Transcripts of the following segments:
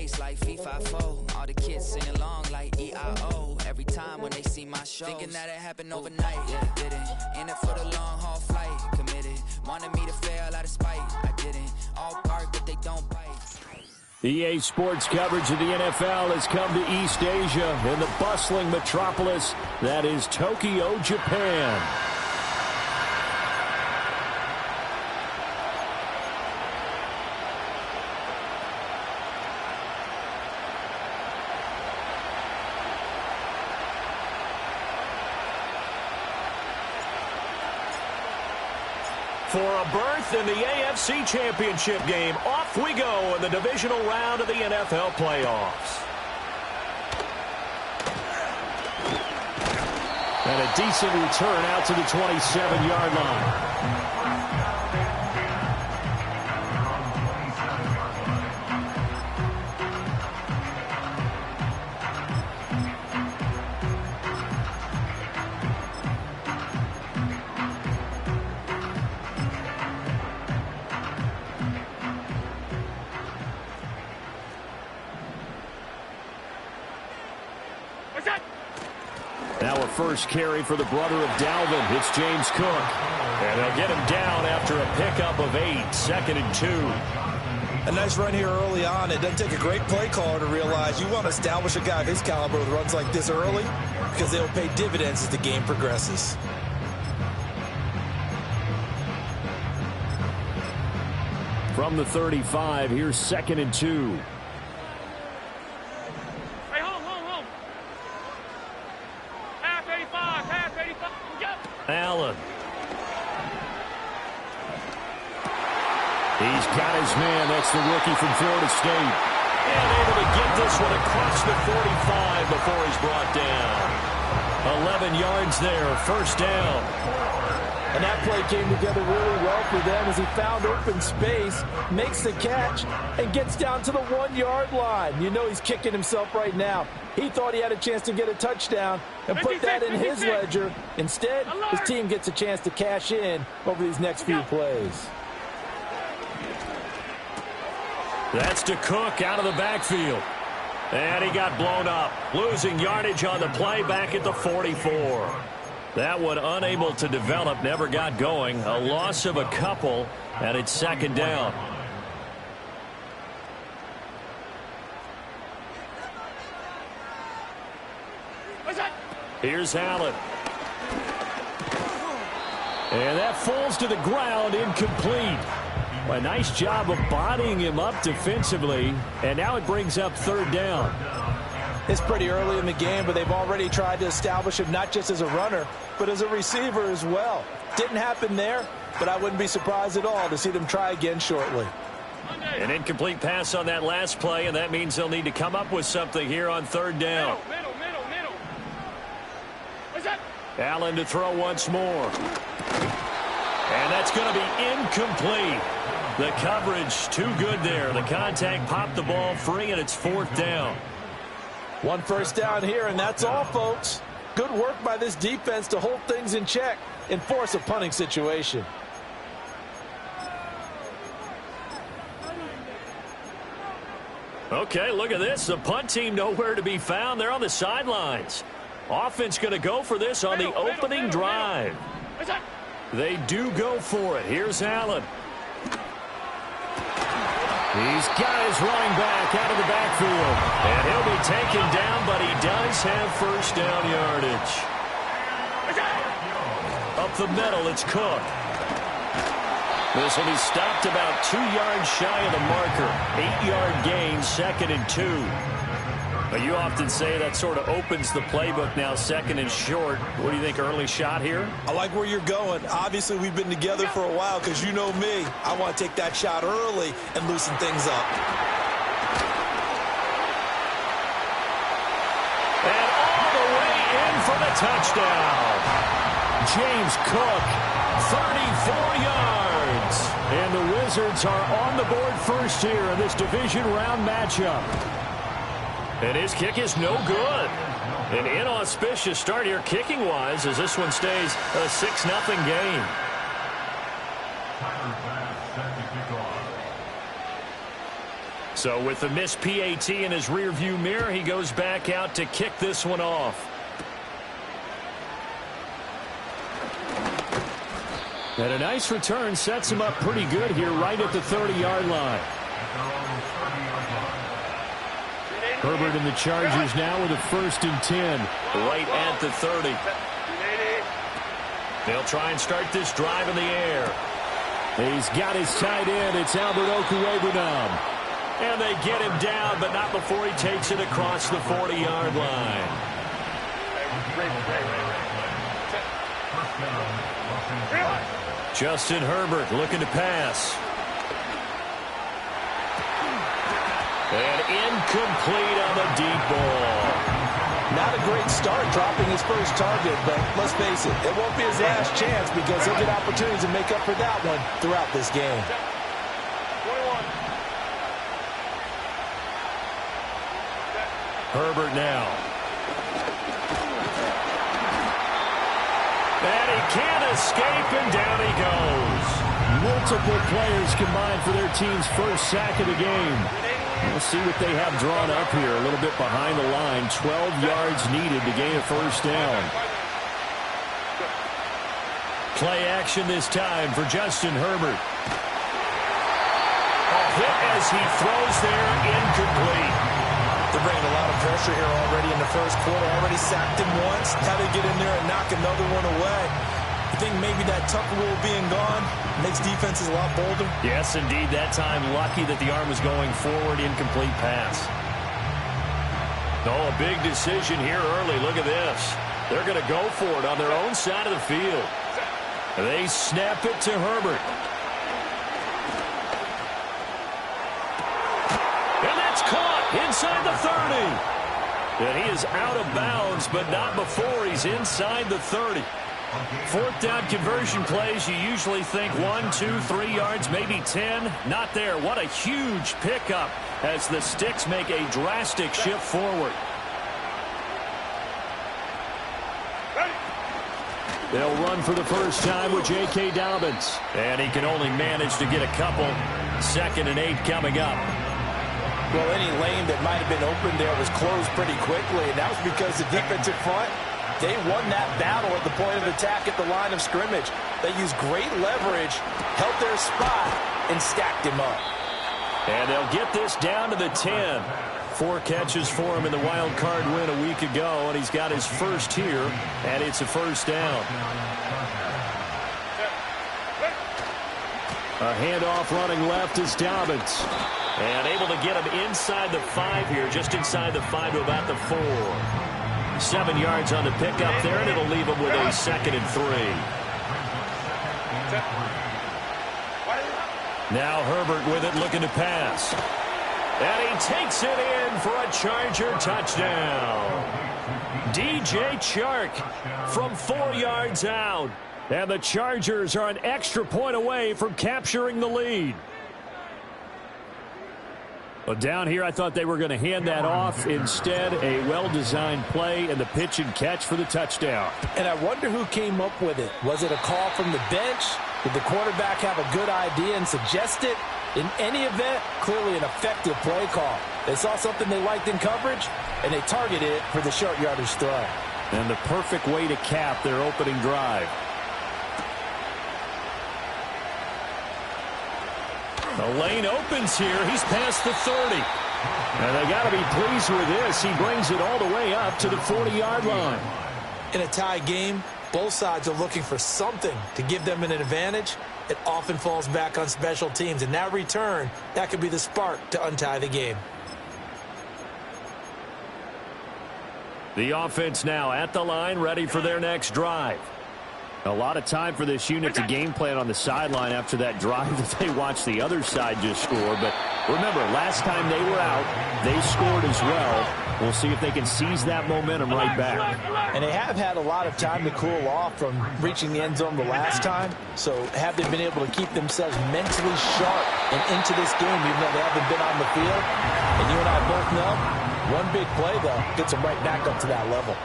face like FIFA4. All the kids sing along like EIO. Every time when they see my show, thinking that it happened overnight. Yeah, didn't. In it for the long haul flight. Committed. Wanted me to fail out of spite. I didn't. All bark, but they don't bite. EA Sports coverage of the NFL has come to East Asia in the bustling metropolis that is Tokyo, Japan. For a berth in the AFC Championship game, off we go in the divisional round of the NFL playoffs. And a decent return out to the 27-yard line. Now a first carry for the brother of Dalvin. It's James Cook. And they'll get him down after a pickup of 8, 2nd and 2. A nice run here early on. It doesn't take a great play caller to realize you want to establish a guy of his caliber with runs like this early because they'll pay dividends as the game progresses. From the 35, here's 2nd and 2. Allen. He's got his man. That's the rookie from Florida State. And able to get this one across the 45 before he's brought down. 11 yards there, first down. And that play came together really well for them as he found open space, makes the catch, and gets down to the 1-yard line. You know he's kicking himself right now. He thought he had a chance to get a touchdown and put that in his ledger. Instead, his team gets a chance to cash in over these next few plays. That's to Cook out of the backfield. And he got blown up, losing yardage on the play back at the 44. That one unable to develop, never got going. A loss of a couple, and it's 2nd down. Here's Allen. And that falls to the ground, incomplete. A nice job of bodying him up defensively, and now it brings up 3rd down. It's pretty early in the game, but they've already tried to establish him not just as a runner, but as a receiver as well. Didn't happen there, but I wouldn't be surprised at all to see them try again shortly. An incomplete pass on that last play, and that means they'll need to come up with something here on 3rd down. Middle. Allen to throw once more. And that's going to be incomplete. The coverage too good there. The contact popped the ball free, and it's 4th down. 1 first down here, and that's all, folks. Good work by this defense to hold things in check and force a punting situation. Okay, look at this. The punt team nowhere to be found. They're on the sidelines. Offense going to go for this on the opening drive. They do go for it. Here's Allen. He's got his running back out of the backfield. And he'll be taken down, but he does have first down yardage. Up the middle, it's Cook. This will be stopped about 2 yards shy of the marker. 8-yard gain, 2nd and 2. But you often say that sort of opens the playbook now, 2nd and short. What do you think, early shot here? I like where you're going. Obviously, we've been together for a while because you know me. I want to take that shot early and loosen things up. And all the way in for the touchdown. James Cook, 34 yards. And the Wizards are on the board first here in this division round matchup. And his kick is no good. An inauspicious start here kicking-wise as this one stays a 6-0 game. So with the missed PAT in his rearview mirror, he goes back out to kick this one off. And a nice return sets him up pretty good here right at the 30-yard line. Herbert and the Chargers now with a 1st and 10. Right at the 30. They'll try and start this drive in the air. He's got his tight end. It's Albert Okwuegbunam. And they get him down, but not before he takes it across the 40-yard line. Justin Herbert looking to pass. And incomplete on the deep ball. Not a great start dropping his first target, but let's face it, it won't be his last chance because he'll get opportunities to make up for that one throughout this game. Herbert now. And he can't escape, and down he goes. Multiple players combined for their team's first sack of the game. We'll see what they have drawn up here. A little bit behind the line. 12 yards needed to gain a first down. Play action this time for Justin Herbert. A hit as he throws there, incomplete. They're bringing a lot of pressure here already in the first quarter. Already sacked him once. How to get in there and knock another one away. I think maybe that Tucker rule being gone makes defenses a lot bolder. Yes, indeed. That time, lucky that the arm was going forward. Incomplete pass. Oh, a big decision here early. Look at this. They're going to go for it on their own side of the field. They snap it to Herbert. And that's caught inside the 30. And he is out of bounds, but not before he's inside the 30. 4th down conversion plays, you usually think 1, 2, 3 yards, maybe 10. Not there. What a huge pickup as the Sticks make a drastic shift forward. They'll run for the first time with J.K. Dobbins. And he can only manage to get a couple. 2nd and 8 coming up. Well, any lane that might have been open there was closed pretty quickly, and that was because the defensive front, they won that battle at the point of attack at the line of scrimmage. They used great leverage, held their spot, and stacked him up. And they'll get this down to the 10. 4 catches for him in the wild card win a week ago, and he's got his first here, and it's a first down. A handoff running left is Dobbins. And able to get him inside the 5 here, just inside the 5 to about the 4. 7 yards on the pickup there, and it'll leave him with a 2nd and 3. Now Herbert with it, looking to pass. And he takes it in for a Charger touchdown. DJ Chark from 4 yards out. And the Chargers are an extra point away from capturing the lead. Well, down here, I thought they were going to hand that off. Instead, a well-designed play and the pitch and catch for the touchdown. And I wonder who came up with it. Was it a call from the bench? Did the quarterback have a good idea and suggest it? In any event, clearly an effective play call. They saw something they liked in coverage, and they targeted it for the short yardage throw. And the perfect way to cap their opening drive. The lane opens here. He's past the 30. And they got to be pleased with this. He brings it all the way up to the 40-yard line. In a tie game, both sides are looking for something to give them an advantage. It often falls back on special teams. And that return, that could be the spark to untie the game. The offense now at the line, ready for their next drive. A lot of time for this unit to game plan on the sideline after that drive that they watched the other side just score. But remember, last time they were out, they scored as well. We'll see if they can seize that momentum right back. And they have had a lot of time to cool off from reaching the end zone the last time. So have they been able to keep themselves mentally sharp and into this game, even though they haven't been on the field? And you and I both know, one big play, though, gets them right back up to that level.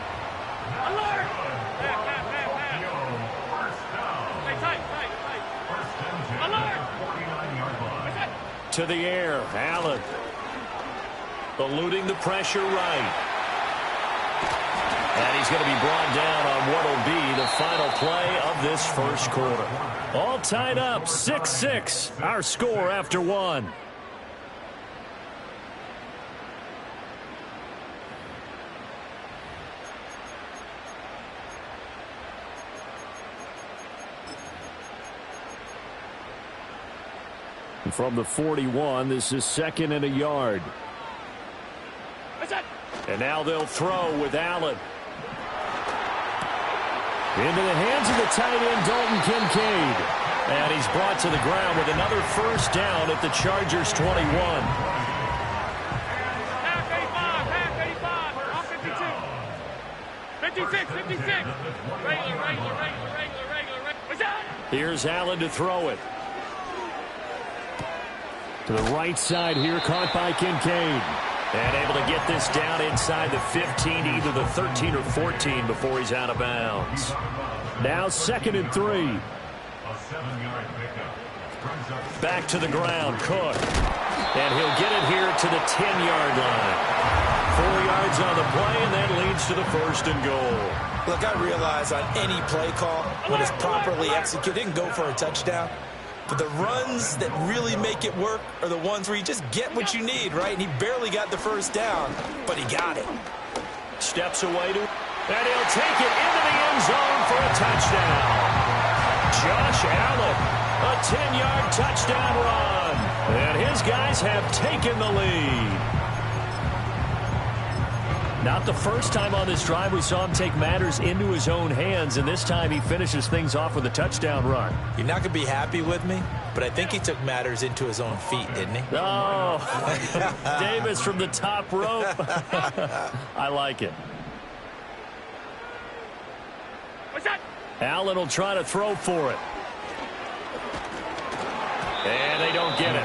To the air, Allen. eluding the pressure right. And he's going to be brought down on what will be the final play of this first quarter. All tied up, 6-6, our score after one. From the 41, this is 2nd and a yard. And now they'll throw with Allen. Into the hands of the tight end, Dalton Kincaid. And he's brought to the ground with another first down at the Chargers' 21. Half 85, off 52. 56. Regular. What's that? Here's Allen to throw it. To the right side here, caught by Kincaid. And able to get this down inside the 15, either the 13 or 14 before he's out of bounds. Now 2nd and 3. Back to the ground, Cook. And he'll get it here to the 10-yard line. 4 yards on the play, and that leads to the 1st and goal. Look, I realize on any play call, when it's properly executed, it can go for a touchdown. But the runs that really make it work are the ones where you just get what you need, right? And he barely got the first down, but he got it. Steps away to, and he'll take it into the end zone for a touchdown. Josh Allen, a 10-yard touchdown run. And his guys have taken the lead. Not the first time on this drive we saw him take matters into his own hands, and this time he finishes things off with a touchdown run. You're not going to be happy with me, but I think he took matters into his own feet, didn't he? Oh, Davis from the top rope. I like it. What's that? Allen will try to throw for it. And they don't get it.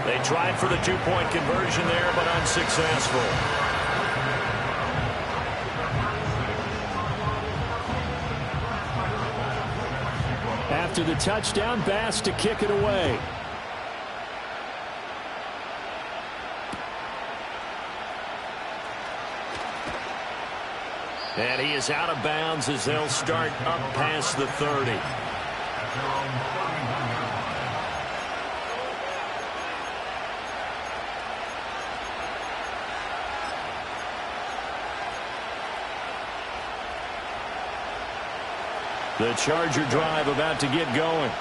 They tried for the two-point conversion there, but unsuccessful. After the touchdown, Bass to kick it away. And he is out of bounds as they'll start up past the 30. The Charger drive about to get going.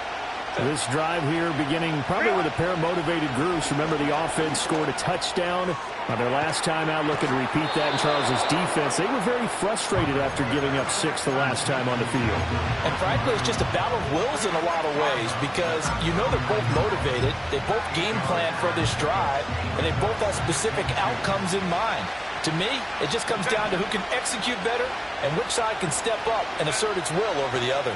This drive here beginning probably with a pair of motivated groups. Remember, the offense scored a touchdown on their last time out, looking to repeat that in Charles' defense. They were very frustrated after giving up 6 the last time on the field. And frankly, it's just a battle of wills in a lot of ways because you know they're both motivated. They both game plan for this drive, and they both have specific outcomes in mind. To me, it just comes down to who can execute better and which side can step up and assert its will over the other.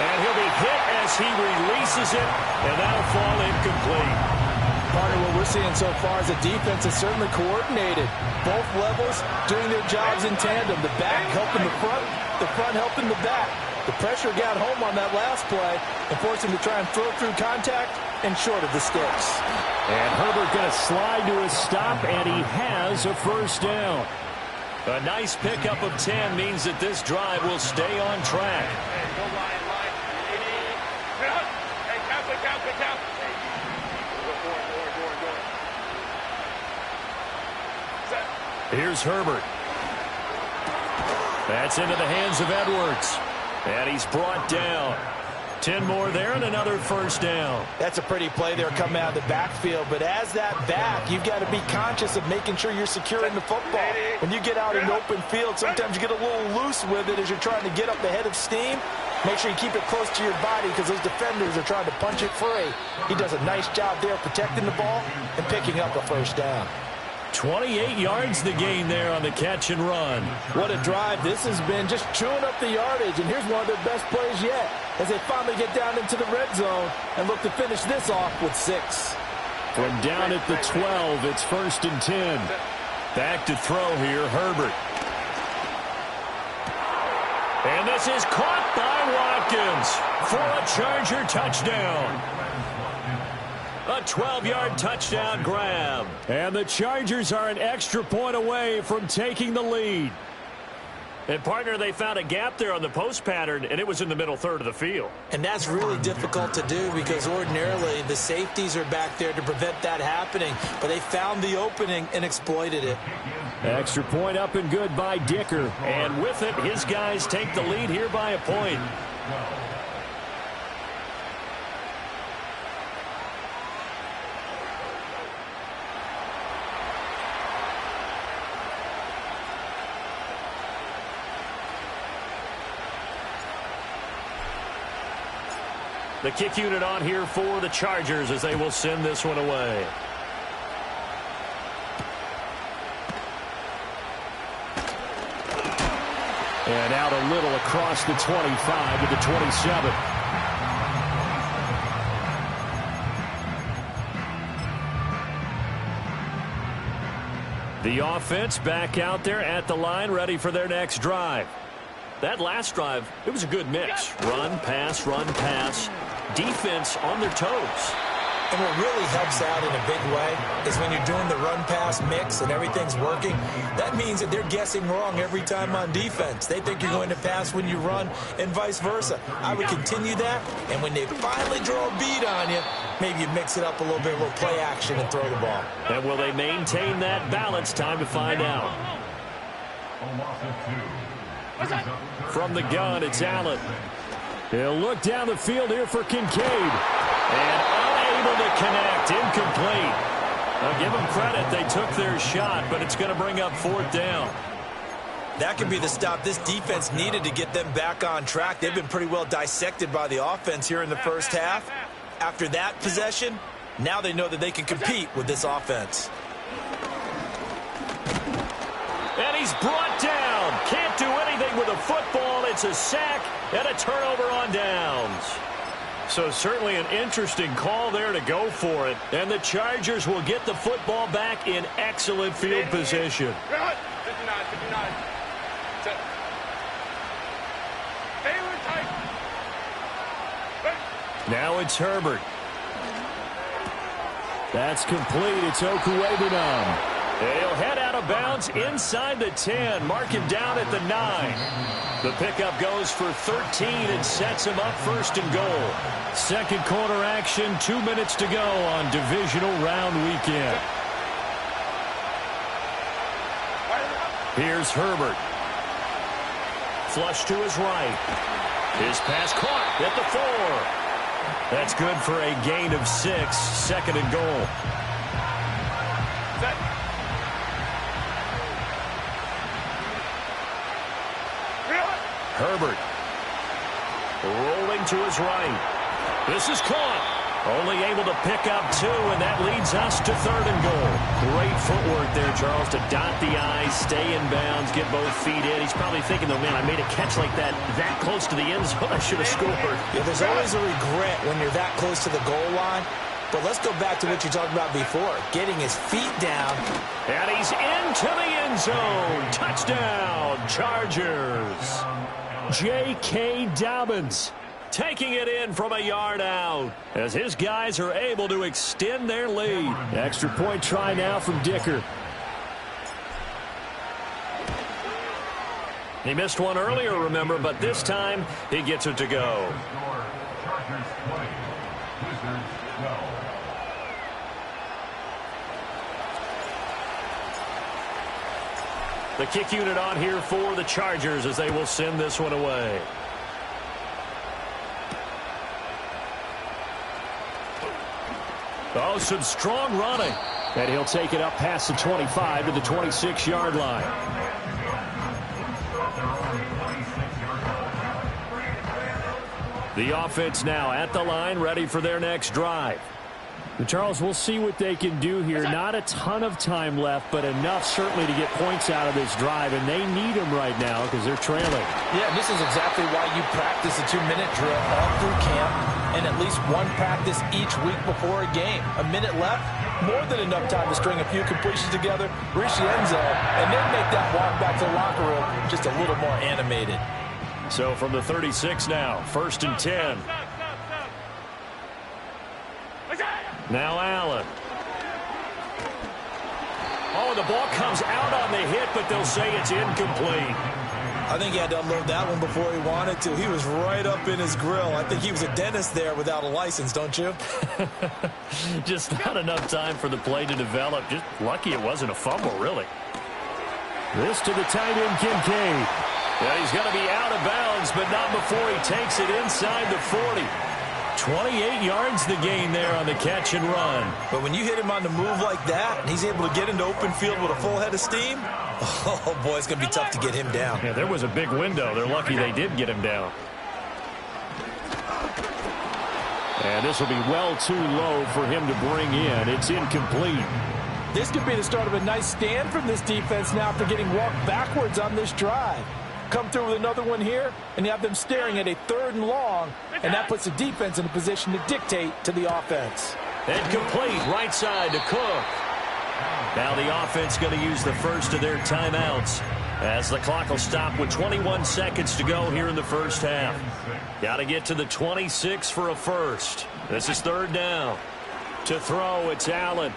And he'll be hit as he releases it, and that'll fall incomplete. Partner, what we're seeing so far is the defense is certainly coordinated. Both levels doing their jobs in tandem. The back helping the front helping the back. The pressure got home on that last play and forced him to try and throw through contact and short of the sticks. And Herbert going to slide to a stop, and he has a first down. A nice pickup of 10 means that this drive will stay on track. Here's Herbert. That's into the hands of Edwards. And he's brought down. 10 more there and another first down. That's a pretty play there coming out of the backfield. But as that back, you've got to be conscious of making sure you're securing the football. When you get out in open field, sometimes you get a little loose with it as you're trying to get up the head of steam. Make sure you keep it close to your body because those defenders are trying to punch it free. He does a nice job there protecting the ball and picking up a first down. 28 yards the gain there on the catch and run. What a drive this has been, just chewing up the yardage. And here's one of their best plays yet as they finally get down into the red zone and look to finish this off with 6. From down at the 12, it's 1st and 10. Back to throw here, Herbert. And this is caught by Watkins for a Charger touchdown. A 12-yard touchdown grab. And the Chargers are an extra point away from taking the lead. And, partner, they found a gap there on the post pattern, and it was in the middle third of the field. And that's really difficult to do because ordinarily the safeties are back there to prevent that happening. But they found the opening and exploited it. Extra point up and good by Dicker. And with it, his guys take the lead here by a point. The kick unit on here for the Chargers as they will send this one away. And out a little across the 25 to the 27. The offense back out there at the line, ready for their next drive. That last drive, it was a good mix. Run, pass, defense on their toes. And what really helps out in a big way is when you're doing the run-pass mix and everything's working, that means that they're guessing wrong every time on defense. They think you're going to pass when you run and vice versa. I would continue that, and when they finally draw a beat on you, maybe you mix it up a little bit, a little play action and throw the ball. And will they maintain that balance? Time to find out. From the gun, it's Allen. He'll look down the field here for Kincaid. And unable to connect, incomplete. I'll give them credit. They took their shot, but it's going to bring up fourth down. That could be the stop this defense needed to get them back on track. They've been pretty well dissected by the offense here in the first half. After that possession, now they know that they can compete with this offense. And he's brought down. Can't do anything with a football. It's a sack and a turnover on downs. So certainly an interesting call there to go for it. And the Chargers will get the football back in excellent field position. 59. Now it's Herbert. That's complete. It's Okuegbunam. He'll head out of bounds inside the 10. Mark him down at the 9. The pickup goes for 13 and sets him up first and goal. Second quarter action, 2 minutes to go on divisional round weekend. Here's Herbert. Flush to his right. His pass caught at the 4. That's good for a gain of 6. Second and goal. Herbert rolling to his right. This is caught. Only able to pick up 2, and that leads us to third and goal. Great footwork there, Charles, to dot the I's, stay in bounds, get both feet in. He's probably thinking, though, man, I made a catch like that close to the end zone. I should have scored. Yeah, there's always a regret when you're that close to the goal line. But let's go back to what you talked about before, getting his feet down. And he's into the end zone. Touchdown, Chargers. J.K. Dobbins taking it in from a yard out as his guys are able to extend their lead. Extra point try now from Dicker. He missed one earlier, remember, but this time he gets it to go. The kick unit on here for the Chargers as they will send this one away. Oh, some strong running. And he'll take it up past the 25 to the 26-yard line. The offense now at the line, ready for their next drive. Charles, we'll see what they can do here. Not a ton of time left, but enough certainly to get points out of this drive, and they need them right now because they're trailing. Yeah, this is exactly why you practice a 2-minute drill all through camp and at least one practice each week before a game. A minute left, more than enough time to string a few completions together, reach the end zone, and then make that walk back to the locker room just a little more animated. So from the 36 now, 1st and 10. Now Allen. Oh, the ball comes out on the hit, but they'll say it's incomplete. I think he had to unload that one before he wanted to. He was right up in his grill. I think he was a dentist there without a license, don't you? Just not enough time for the play to develop. Just lucky it wasn't a fumble, really. This to the tight end, Kincaid. Yeah, he's going to be out of bounds, but not before he takes it inside the 40. 28 yards the gain there on the catch and run. But when you hit him on the move like that, and he's able to get into open field with a full head of steam, oh, boy, it's going to be tough to get him down. Yeah, there was a big window. They're lucky they did get him down. And this will be well too low for him to bring in. It's incomplete. This could be the start of a nice stand from this defense now after getting walked backwards on this drive. Come through with another one here, and you have them staring at a 3rd and long, and that puts the defense in a position to dictate to the offense. And complete right side to Cook. Now the offense going to use the first of their timeouts as the clock will stop with 21 seconds to go here in the first half. Got to get to the 26 for a first. This is 3rd down. To throw, it's Allen.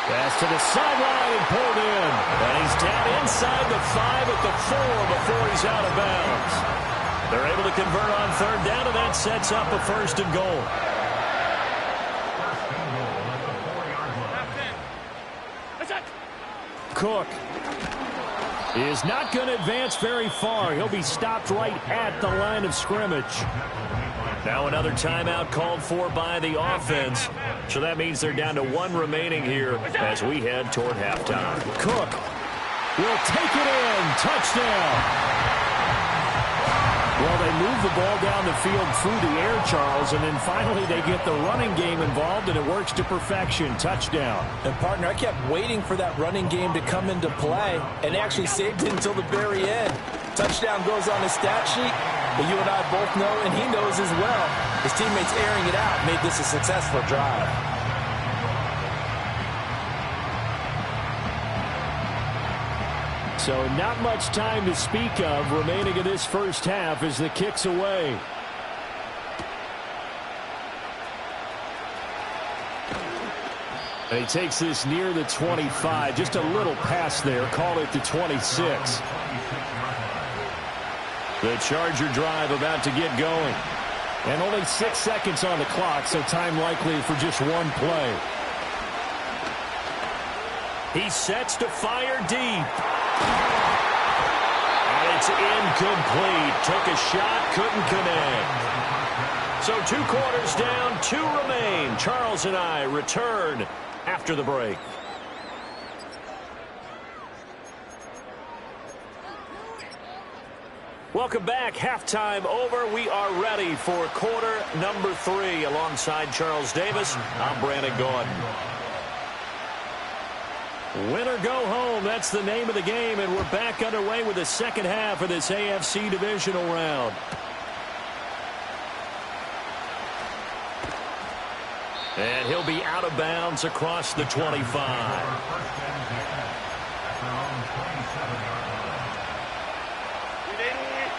Pass to the sideline and pulled in. And he's down inside the 5 at the 4 before he's out of bounds. They're able to convert on 3rd down, and that sets up a 1st and goal. Cook is not going to advance very far. He'll be stopped right at the line of scrimmage. Now another timeout called for by the offense. So that means they're down to 1 remaining here as we head toward halftime. Cook will take it in. Touchdown. Well, they move the ball down the field through the air, Charles, and then finally they get the running game involved, and it works to perfection. Touchdown. And, partner, I kept waiting for that running game to come into play and actually saved it until the very end. Touchdown goes on the stat sheet, but you and I both know, and he knows as well, his teammates airing it out made this a successful drive. So not much time to speak of remaining in this first half as the kick's away. And he takes this near the 25, just a little past there, call it the 26. The Charger drive about to get going. And only 6 seconds on the clock, so time likely for just one play. He sets to fire deep. And it's incomplete. Took a shot, couldn't connect. So 2 quarters down, 2 remain. Charles and I return after the break. Welcome back. Halftime over. We are ready for quarter number 3. Alongside Charles Davis, I'm Brandon Gordon. Win or go home, that's the name of the game, and we're back underway with the second half of this AFC divisional round. And he'll be out of bounds across the 25.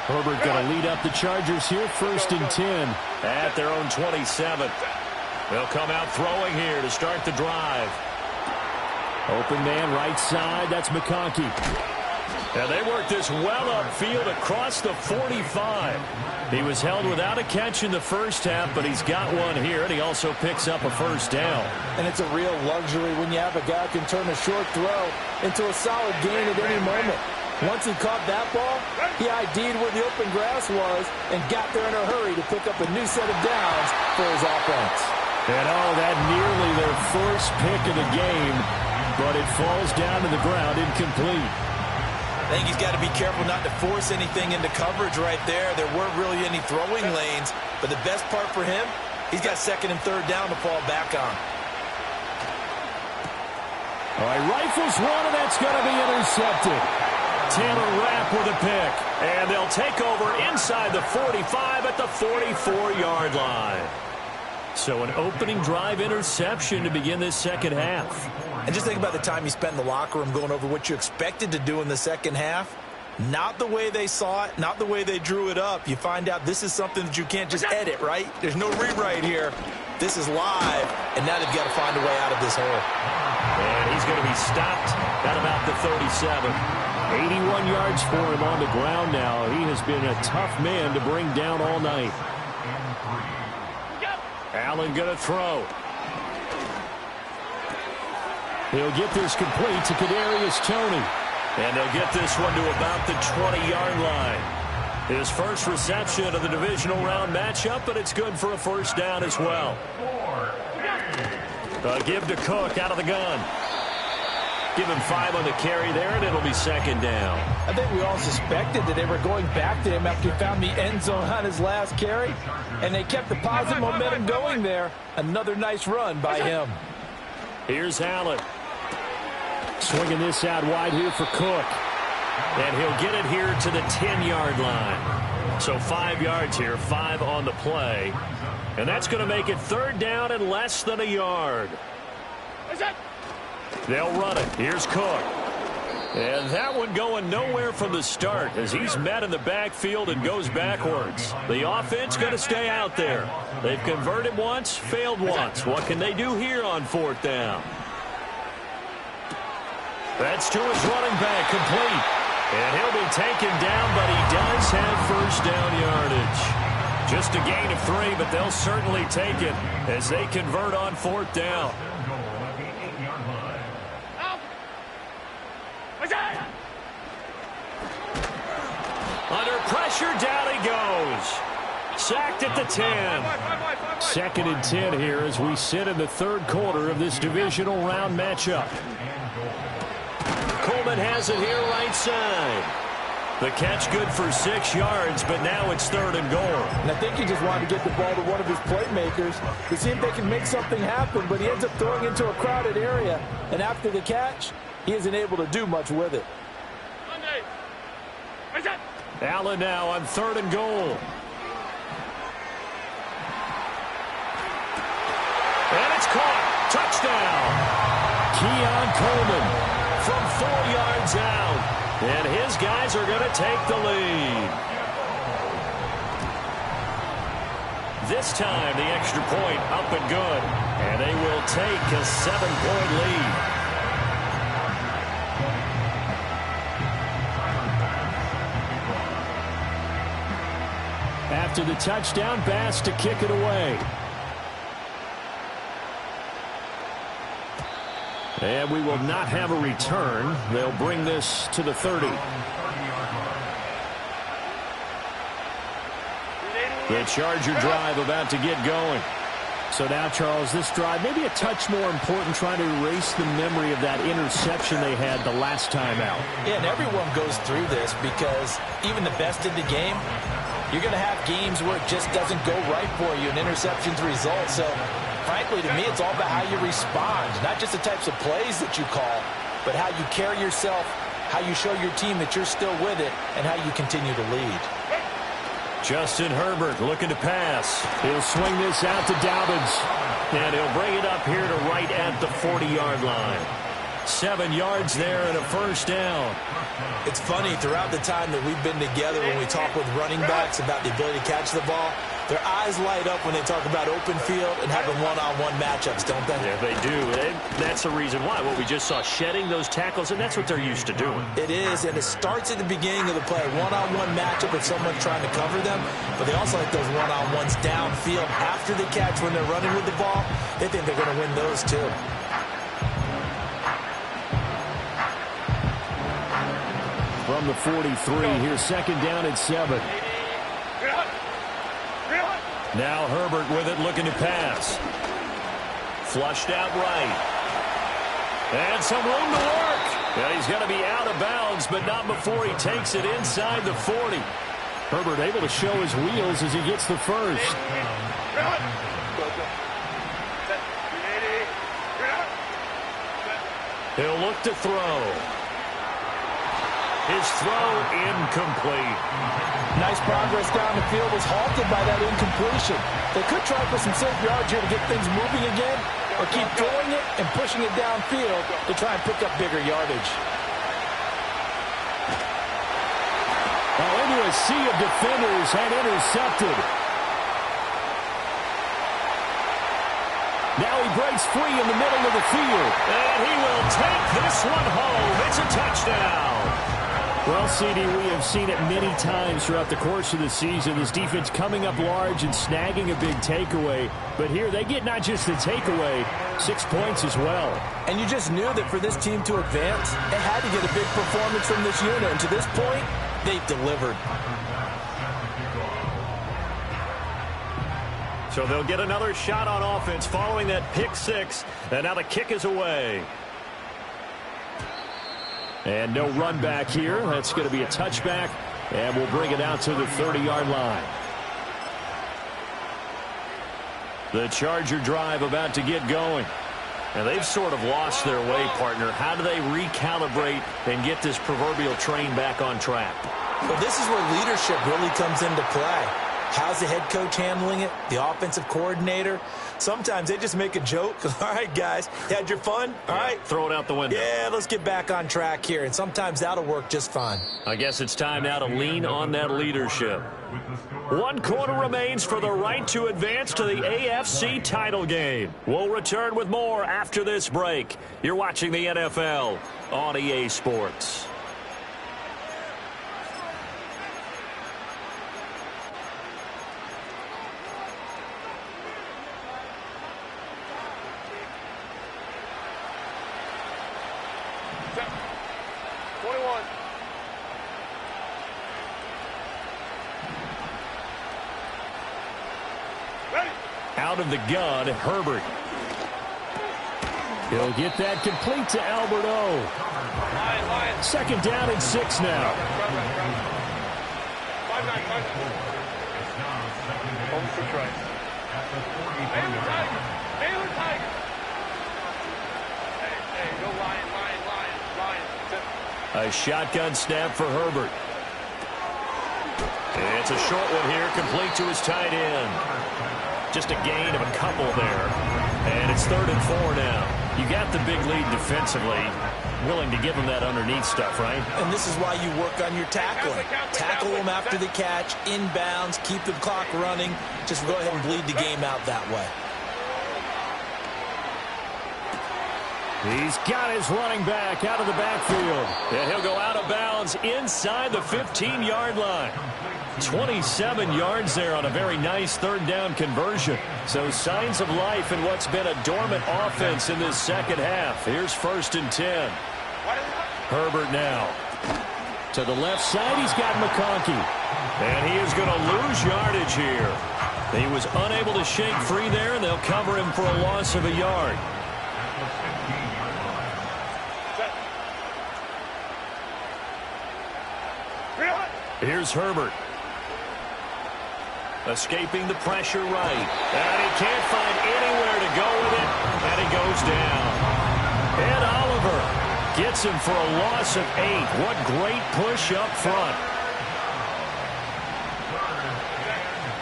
Herbert going to lead up the Chargers here, 1st and 10 at their own 27. They'll come out throwing here to start the drive. Open man right side, that's McConkey. And they work this well upfield across the 45. He was held without a catch in the first half, but he's got one here, and he also picks up a 1st down. And it's a real luxury when you have a guy who can turn a short throw into a solid gain at any moment. Once he caught that ball, he ID'd where the open grass was and got there in a hurry to pick up a new set of downs for his offense. And that nearly their first pick of the game, but it falls down to the ground incomplete. I think he's got to be careful not to force anything into coverage right there. There weren't really any throwing lanes, but the best part for him, he's got 2nd and 3rd down to fall back on. All right, rifles one, and that's going to be intercepted. Taylor Rapp with a pick, and they'll take over inside the 45 at the 44-yard line. So an opening drive interception to begin this second half. And just think about the time you spent in the locker room going over what you expected to do in the second half. Not the way they saw it, not the way they drew it up. You find out this is something that you can't just edit, right? There's no rewrite here. This is live, and now they've got to find a way out of this hole. And he's going to be stopped at about the 37. 81 yards for him on the ground now. He has been a tough man to bring down all night. Allen going to throw. He'll get this complete to Kadarius Toney. And they'll get this one to about the 20-yard line. His first reception of the divisional round matchup, but it's good for a first down as well. Give to Cook out of the gun. Give him 5 on the carry there, and it'll be second down. I think we all suspected that they were going back to him after he found the end zone on his last carry, and they kept the positive momentum going there. Another nice run by him. Here's Allen. Swinging this out wide here for Cook. And he'll get it here to the 10-yard line. So 5 yards here, 5 on the play. And that's going to make it third down and less than a yard. They'll run it. Here's Cook. And that one going nowhere from the start as he's met in the backfield and goes backwards. The offense going to stay out there. They've converted once, failed once. What can they do here on fourth down? That's to his running back, complete. And he'll be taken down, but he does have first down yardage. Just a gain of 3, but they'll certainly take it as they convert on fourth down. Under pressure, down he goes. Sacked at the 10. Second and 10 here as we sit in the third quarter of this divisional round matchup. Coleman has it here right side. The catch good for 6 yards, but now it's third and goal. And I think he just wanted to get the ball to one of his playmakers to see if they can make something happen, but he ends up throwing into a crowded area. And after the catch, he isn't able to do much with it. Allen now on third and goal. And it's caught. Touchdown. Keon Coleman from 4 yards out. And his guys are going to take the lead. This time the extra point up and good. And they will take a 7-point lead. After the touchdown, Bass to kick it away. And we will not have a return. They'll bring this to the 30. The Charger drive about to get going. So now, Charles, this drive maybe a touch more important, trying to erase the memory of that interception they had the last time out. Yeah, and everyone goes through this because even the best in the game, you're going to have games where it just doesn't go right for you, and interceptions result. So, frankly, to me, it's all about how you respond, not just the types of plays that you call, but how you carry yourself, how you show your team that you're still with it, and how you continue to lead. Justin Herbert looking to pass. He'll swing this out to Dobbins, and he'll bring it up here to right at the 40-yard line. 7 yards there and a first down. It's funny, throughout the time that we've been together, when we talk with running backs about the ability to catch the ball, their eyes light up when they talk about open field and having one-on-one matchups, don't they? Yeah, they do. And that's the reason why. What we just saw, shedding those tackles, and that's what they're used to doing. It is, and it starts at the beginning of the play. One-on-one matchup with someone trying to cover them, but they also like those one-on-ones downfield after the catch when they're running with the ball. They think they're going to win those, too. From the 43, here's second down and 7. Now Herbert with it, looking to pass. Flushed out right. And some room to work. And he's going to be out of bounds, but not before he takes it inside the 40. Herbert able to show his wheels as he gets the first. He'll look to throw. His throw incomplete. Nice progress down the field was halted by that incompletion. They could try for some safe yards here to get things moving again, or keep throwing it and pushing it downfield to try and pick up bigger yardage. Into a sea of defenders and intercepted. Now he breaks free in the middle of the field. And he will take this one home. It's a touchdown. Well, CD, we have seen it many times throughout the course of the season. This defense coming up large and snagging a big takeaway. But here they get not just the takeaway, 6 points as well. And you just knew that for this team to advance, they had to get a big performance from this unit. And to this point, they've delivered. So they'll get another shot on offense following that pick six. And now the kick is away. And no run back here. That's going to be a touchback. And we'll bring it out to the 30-yard line. The Charger drive about to get going. And they've sort of lost their way, partner. How do they recalibrate and get this proverbial train back on track? Well, this is where leadership really comes into play. How's the head coach handling it? The offensive coordinator? Sometimes they just make a joke. All right, guys, had your fun? All right. Throw it out the window. Yeah, let's get back on track here. And sometimes that'll work just fine. I guess it's time now to lean on that leadership. 1 quarter remains for the right to advance to the AFC title game. We'll return with more after this break. You're watching the NFL on EA Sports. Out of the gun, Herbert. He'll get that complete to Albert O. Second down and 6 now. Home for Trey. Baylor Tigers. Baylor Tigers. Hey, go Lion. A shotgun snap for Herbert. It's a short one here, complete to his tight end. Just a gain of a couple there. And it's 3rd and 4 now. You got the big lead defensively. Willing to give them that underneath stuff, right? And this is why you work on your tackling. Tackle them after the catch, inbounds, keep the clock running. Just go ahead and bleed the game out that way. He's got his running back out of the backfield. And he'll go out of bounds inside the 15-yard line. 27 yards there on a very nice 3rd down conversion. So signs of life in what's been a dormant offense in this second half. Here's 1st and 10. Herbert now. To the left side, he's got McConkey. And he is going to lose yardage here. He was unable to shake free there, and they'll cover him for a loss of a yard. Here's Herbert. Escaping the pressure right. And he can't find anywhere to go with it. And he goes down. Ed Oliver gets him for a loss of 8. What great push up front.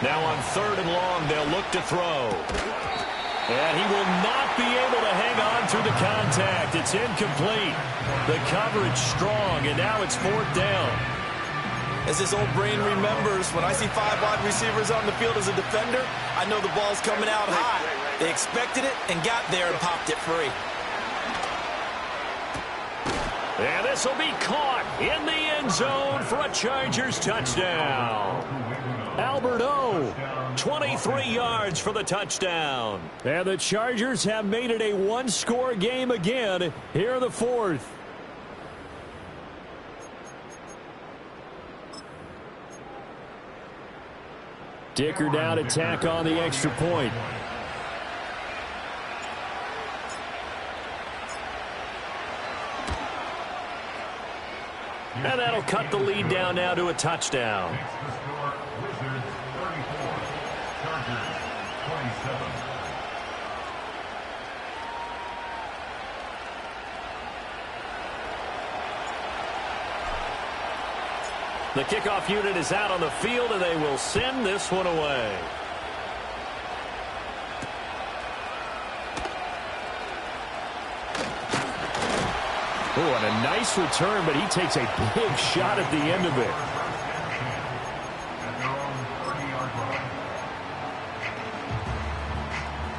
Now on 3rd and long, they'll look to throw. And he will not be able to hang on through the contact. It's incomplete. The coverage strong, and now it's 4th down. As this old brain remembers, when I see 5 wide receivers on the field as a defender, I know the ball's coming out high. They expected it and got there and popped it free. And this will be caught in the end zone for a Chargers touchdown. Albert O, 23 yards for the touchdown. And the Chargers have made it a one-score game again here in the 4th. Dicker down to tack on the extra point. And that'll cut the lead down now to a touchdown. The kickoff unit is out on the field, and they will send this one away. Oh, and a nice return, but he takes a big shot at the end of it.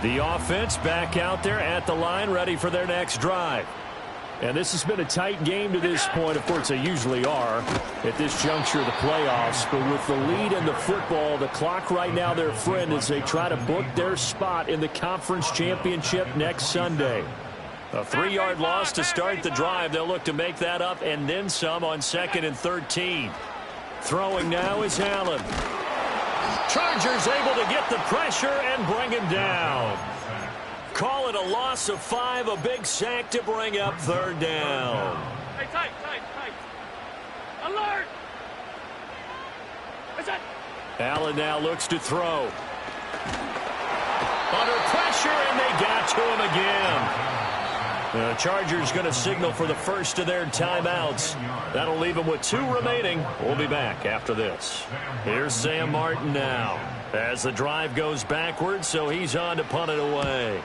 The offense back out there at the line, ready for their next drive. And this has been a tight game to this point. Of course, they usually are at this juncture of the playoffs. But with the lead in the football, the clock right now their friend as they try to book their spot in the conference championship next Sunday. A 3-yard loss to start the drive. They'll look to make that up and then some on 2nd and 13. Throwing now is Allen. Chargers able to get the pressure and bring him down. Call it a loss of 5, a big sack to bring up 3rd down. Hey, tight. Alert! Allen now looks to throw. Under pressure, and they got to him again. The Chargers going to signal for the first of their timeouts. That'll leave them with 2 remaining. We'll be back after this. Here's Sam Martin now as the drive goes backwards, so he's on to punt it away.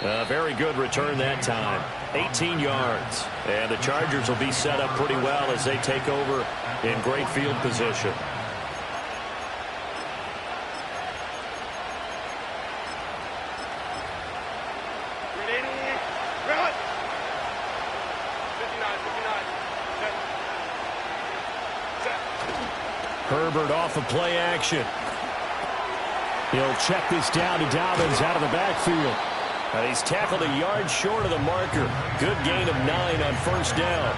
A very good return that time. 18 yards. And the Chargers will be set up pretty well as they take over in great field position. Herbert off of play action. He'll check this down to Dobbins out of the backfield. He's tackled a yard short of the marker. Good gain of 9 on 1st down.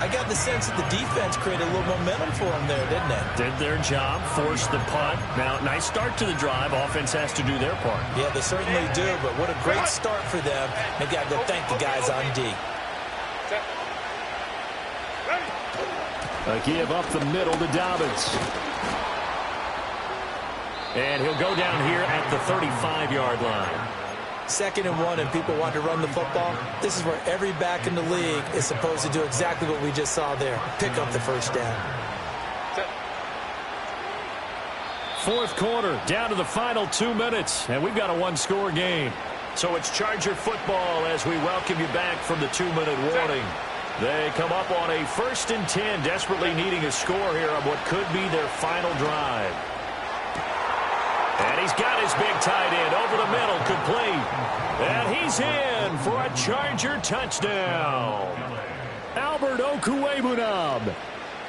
I got the sense that the defense created a little momentum for them there, didn't they? Did their job, forced the punt. Now, nice start to the drive. Offense has to do their part. Yeah, they certainly do, but what a great start for them. They got to go thank the guys on D. A give up the middle to Dobbins. And he'll go down here at the 35-yard line. 2nd and 1, and people want to run the football. This is where every back in the league is supposed to do exactly what we just saw there. Pick up the 1st down. 4th quarter, down to the final 2 minutes, and we've got a 1-score game. So it's Charger football as we welcome you back from the 2-minute warning. They come up on a 1st and 10, desperately needing a score here on what could be their final drive. And he's got his big tight end over the middle, complete. And he's in for a Charger touchdown. Albert Okwuegbunam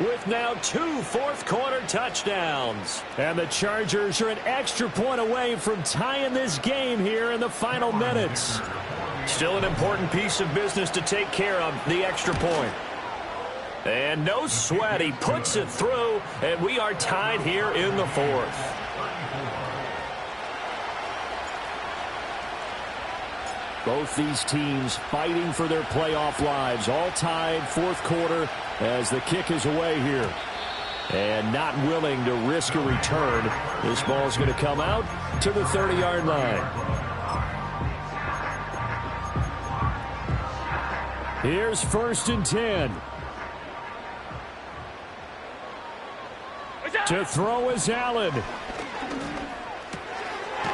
with now 2 4th-quarter touchdowns. And the Chargers are an extra point away from tying this game here in the final minutes. Still an important piece of business to take care of, the extra point. And no sweat, he puts it through, and we are tied here in the 4th. Both these teams fighting for their playoff lives, all tied 4th quarter as the kick is away here. And not willing to risk a return. This ball's going to come out to the 30-yard line. Here's 1st and 10. To throw is Allen.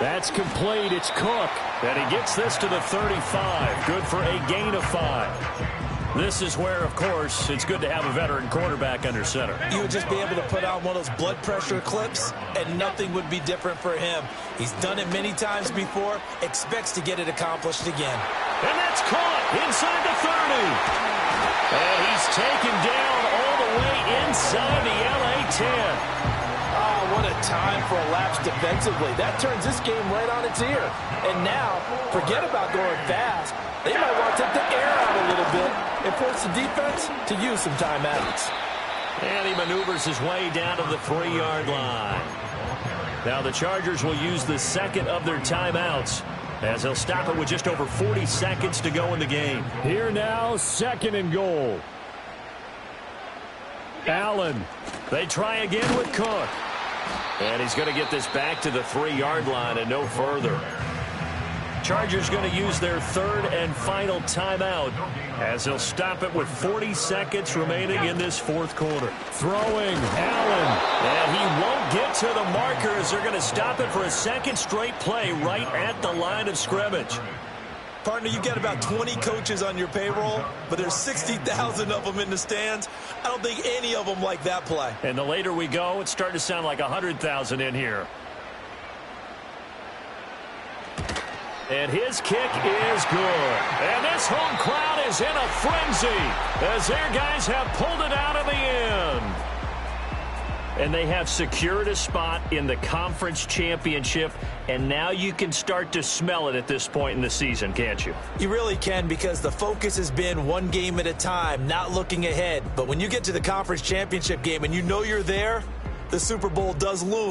That's complete. It's Cook. And he gets this to the 35. Good for a gain of 5. This is where, of course, it's good to have a veteran quarterback under center. You would just be able to put on one of those blood pressure clips, and nothing would be different for him. He's done it many times before, expects to get it accomplished again. And that's caught inside the 30. And he's taken down all the way inside the LA 10. Oh, what a time for a lapse defensively. That turns this game right on its ear. And now, forget about going fast. They might want to take the air out a little bit and force the defense to use some timeouts. And he maneuvers his way down to the 3-yard line. Now the Chargers will use the 2nd of their timeouts as they'll stop it with just over 40 seconds to go in the game. Here now, 2nd and goal. Allen. They try again with Cook. And he's going to get this back to the 3-yard line and no further. Chargers going to use their 3rd and final timeout as they'll stop it with 40 seconds remaining in this 4th quarter. Throwing Allen. And he won't get to the marker as they're going to stop it for a 2nd straight play right at the line of scrimmage. Partner, you've got about 20 coaches on your payroll, but there's 60,000 of them in the stands. I don't think any of them like that play. And the later we go, it's starting to sound like 100,000 in here. And his kick is good. And this home crowd is in a frenzy as their guys have pulled it out in the end. And they have secured a spot in the conference championship, and now you can start to smell it at this point in the season, can't you? You really can, because the focus has been one game at a time, not looking ahead. But when you get to the conference championship game and you know you're there, the Super Bowl does loom.